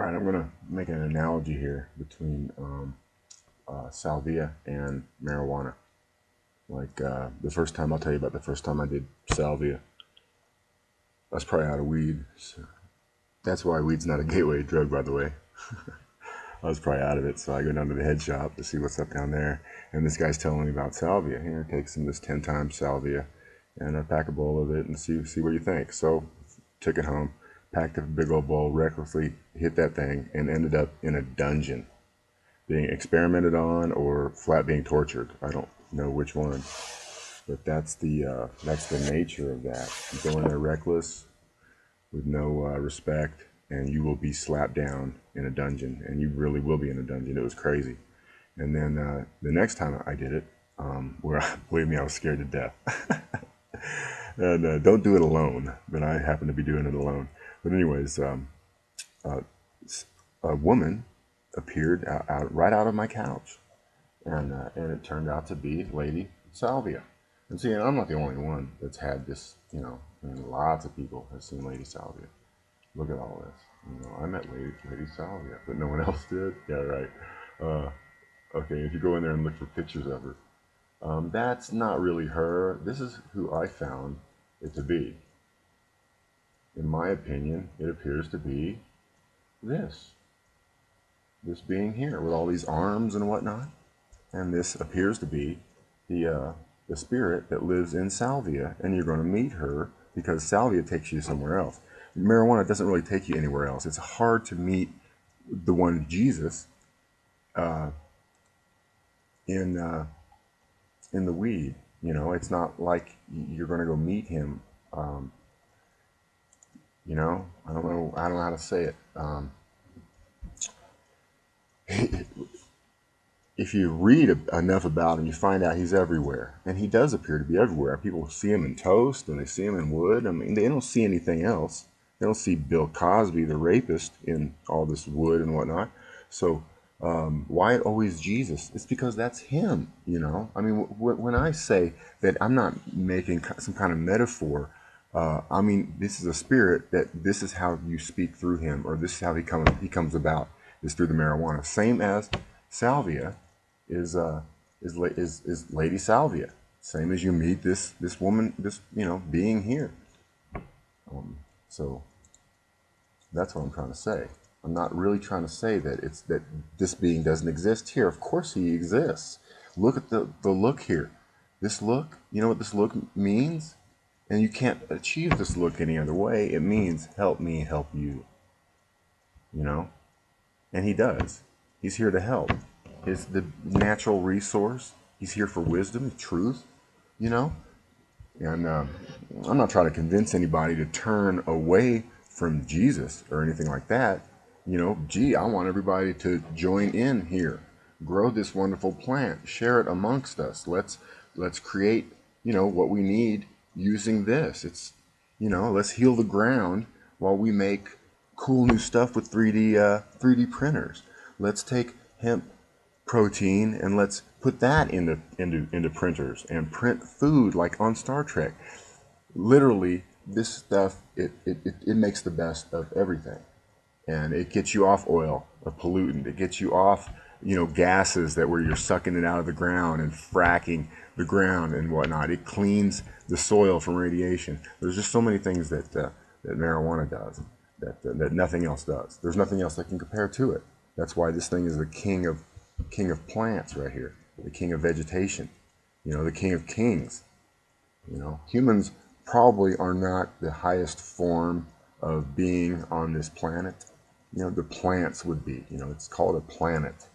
right, I'm going to make an analogy here between salvia and marijuana. Like the first time, I'll tell you about the first time I did salvia. I was probably out of weed. So that's why weed's not a gateway drug, by the way. I was probably out of it, so I go down to the head shop to see what's up down there. And this guy's telling me about salvia. Here, take some of this 10 times salvia and pack a bowl of it and see what you think. So took it home, packed a big old bowl, recklessly hit that thing, and ended up in a dungeon, being experimented on or flat being tortured. I don't know which one, but that's the nature of that. You go in there reckless, with no respect, and you will be slapped down in a dungeon, and you really will be in a dungeon. It was crazy. And then the next time I did it, where believe me, I was scared to death. And don't do it alone. But I happened to be doing it alone. But anyways, a woman appeared right out of my couch, and it turned out to be Lady Salvia. And see, I'm not the only one that's had this. You know, and lots of people have seen Lady Salvia. Look at all this. You know, I met Lady Salvia, but no one else did. Yeah, right. Okay, if you go in there and look for pictures of her, that's not really her. This is who I found it to be. In my opinion, it appears to be this being here with all these arms and whatnot. And this appears to be the spirit that lives in Salvia, and you're going to meet her because Salvia takes you somewhere else. Marijuana doesn't really take you anywhere else. It's hard to meet the one Jesus in the weed. You know, it's not like you're going to go meet him. You know, I don't know how to say it. If you read enough about him, you find out he's everywhere. And he does appear to be everywhere. People see him in toast and they see him in wood. I mean, they don't see anything else. They don't see Bill Cosby, the rapist, in all this wood and whatnot. So why always Jesus? It's because that's him, you know. I mean, when I say that, I'm not making some kind of metaphor. I mean, this is a spirit that this is how you speak through him, or this is how he comes about, is through the marijuana. Same as Salvia is Lady Salvia. Same as you meet this woman, this being here. So that's what I'm trying to say. I'm not really trying to say that it's that this being doesn't exist here. Of course he exists. Look at the look here. This look, you know what this look means? And you can't achieve this look any other way. It means help me help you. You know? And he does. He's here to help. He's the natural resource. He's here for wisdom, truth, you know? And I'm not trying to convince anybody to turn away from Jesus or anything like that. You know, gee, I want everybody to join in here. Grow this wonderful plant. Share it amongst us. Let's create, what we need using this. It's, let's heal the ground while we make cool new stuff with 3D printers. Let's take hemp protein and let's put that into printers and print food like on Star Trek. Literally, this stuff it makes the best of everything, and it gets you off oil, a pollutant. It gets you off gases that where you're sucking it out of the ground and fracking the ground and whatnot. It cleans the soil from radiation. There's just so many things that marijuana does that nothing else does. There's nothing else that can compare to it. That's why this thing is the king of plants right here, the king of vegetation, the king of kings. Humans probably are not the highest form of being on this planet. The plants would be. It's called a planet.